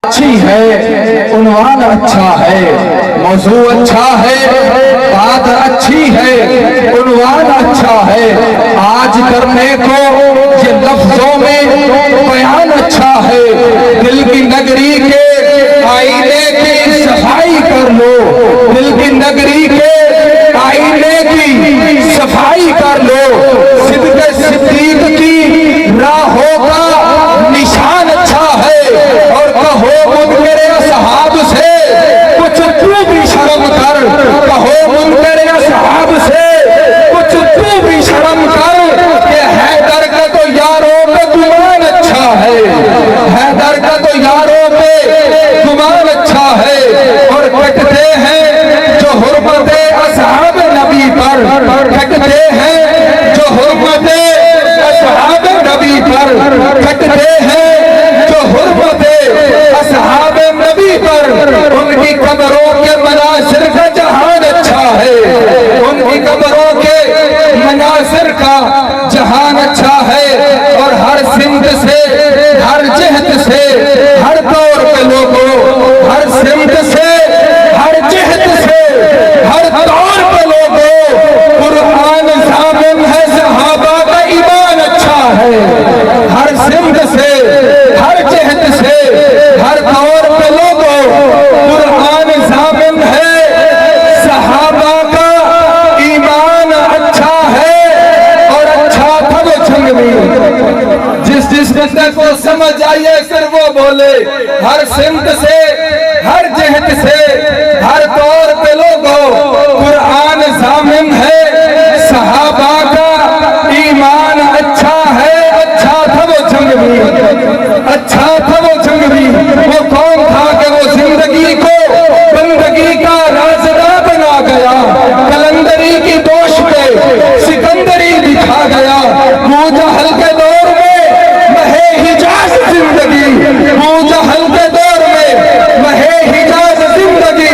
अच्छी है, उन्वान अच्छा है, मौजू अच्छा है, बात अच्छी है, उन्वान अच्छा है, आज करने को ये लफ्जों में बयान अच्छा है। दिल की नगरी के आईने की सफाई कर लो, दिल की नगरी के आईने की सफाई कर लो। सिद्दीक़ सिद्दीक़ की राहों का निशान अच्छा है, और कहो मुनकर असहाब से कुछ तू भी शर्म कर, कहो मुनकर असहाब से कुछ तू भी शर्म कर, कि हैदर का तो यारों पे गुमान अच्छा है, हैदर का तो यारों पे गुमान अच्छा है। और कटते हैं जो हुर्मते असहाब नबी पर, कटते हैं जो हुर्मते असहाब नबी पर, कटते हैं जो हुर्मते असहाब नबी पर। उनकी कब्रों के मनासिर का जहान अच्छा है, उनकी कब्रों के मनासिर का जहान अच्छा है। और हर सिमत से, हर जहत से, हर दौर के लोगों, हर सिमत से, हर जहत से, हर दौर के लोगों, कुरान ज़ामिन है, सहाबा का ईमान अच्छा है। हर सिमत से, हर जहत से, हर दौर के लोगों, कुरान ज़ामिन है, सहाबा का ईमान अच्छा है। और अच्छा था वो छंगवी, जिस बंदे को समझ आइए सिर्फ वो बोले। हर सिमत से, हर जहत से, हर दौर पे लोगों, कुरान ज़ामिन है, सहाबा का ईमान अच्छा है। अच्छा था वो छंगवी, अच्छा था वो छंगवी। वो कौन था कि वो जिंदगी को बंदगी का राज़दार बना गया, कलंदरी की दोष पे सिकंदरी दिखा गया। बूजहल के दौर में महे हिजाज जिंदगी, बूजहल के दौर में महे हिजाज जिंदगी।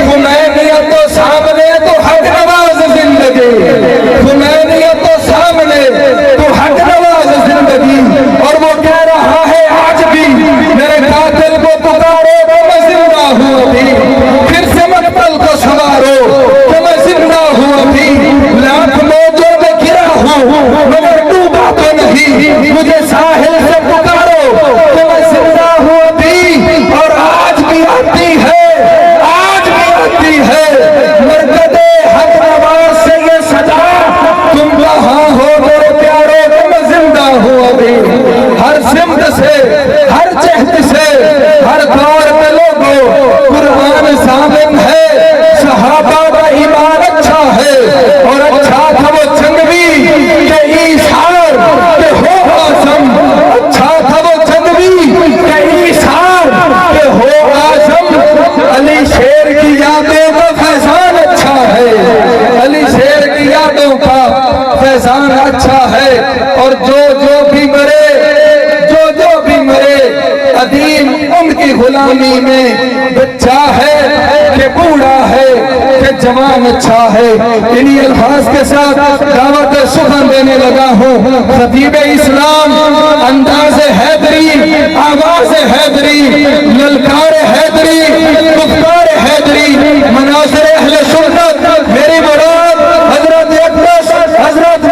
खुमैनियत तो सामने तो हक नवाज जिंदगी, खुमैनियत तो सामने तो हक नवाज जिंदगी। और वो कह रहा है आज भी, मेरे कातिल को पुकारो तो मैं जिंदा हूँ अभी, फिर से मकतल को सवारो तो मैं जिंदा हूँ अभी। लाख मौजों में गिरा हूँ मगर डूबा तो नहीं, मुझे साहिल से पुकारो तो मैं जिंदा हूँ अभी। और आज भी आती है, आज भी आती है मरकदे हक नवाज से ये सजा, तुम कहाँ हो मेरे प्यारो तो मैं जिंदा हूँ अभी। हर सिमत से, हर जहत से, हर दौर के लोगों, कुरान ज़ामिन है, सहाबा का ईमान अच्छा है। और अच्छा था वो छंगवी के ईसार के हो आज़म, अच्छा था वो छंगवी के ईसार के हो आज़म। अली शेर की यादों का फैज़ान अच्छा है, अली शेर की यादों का फैज़ान अच्छा है। और जो जो भी मरे, जो जो भी मरे, अदीम उनकी गुलामी में बच्चा है कि बूढ़ा है कि जवान अच्छा है। इन्हीं अल्फाज के साथ दावत सुखन देने लगा हूँ। खतीब इस्लाम, अंदाज हैदरी, आवाज हैदरी, ललकार हैदरी, गुफ्तार हैदरी, मनासिर अहले सुन्नत, मेरी मुराद हजरत अक़दस हजरत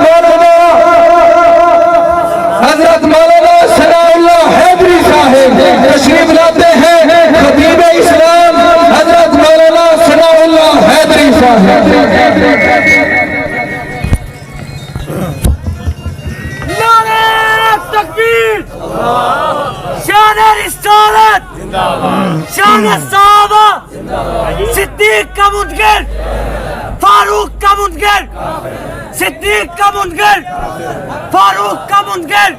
मौलाना सनाउल्लाह हैदरी साहिब तशरीफ लाते हैं। खतीब इस्लाम हजरत मौलाना सनाउल्लाह हैदरी साहिब। नारे तकबीर, शान रिसालत, शान सहाबा, सिद्दीक का मुनकर, फारूक का मुनकर, सिद्दीक का मुनकर, फारूक का मुनकर,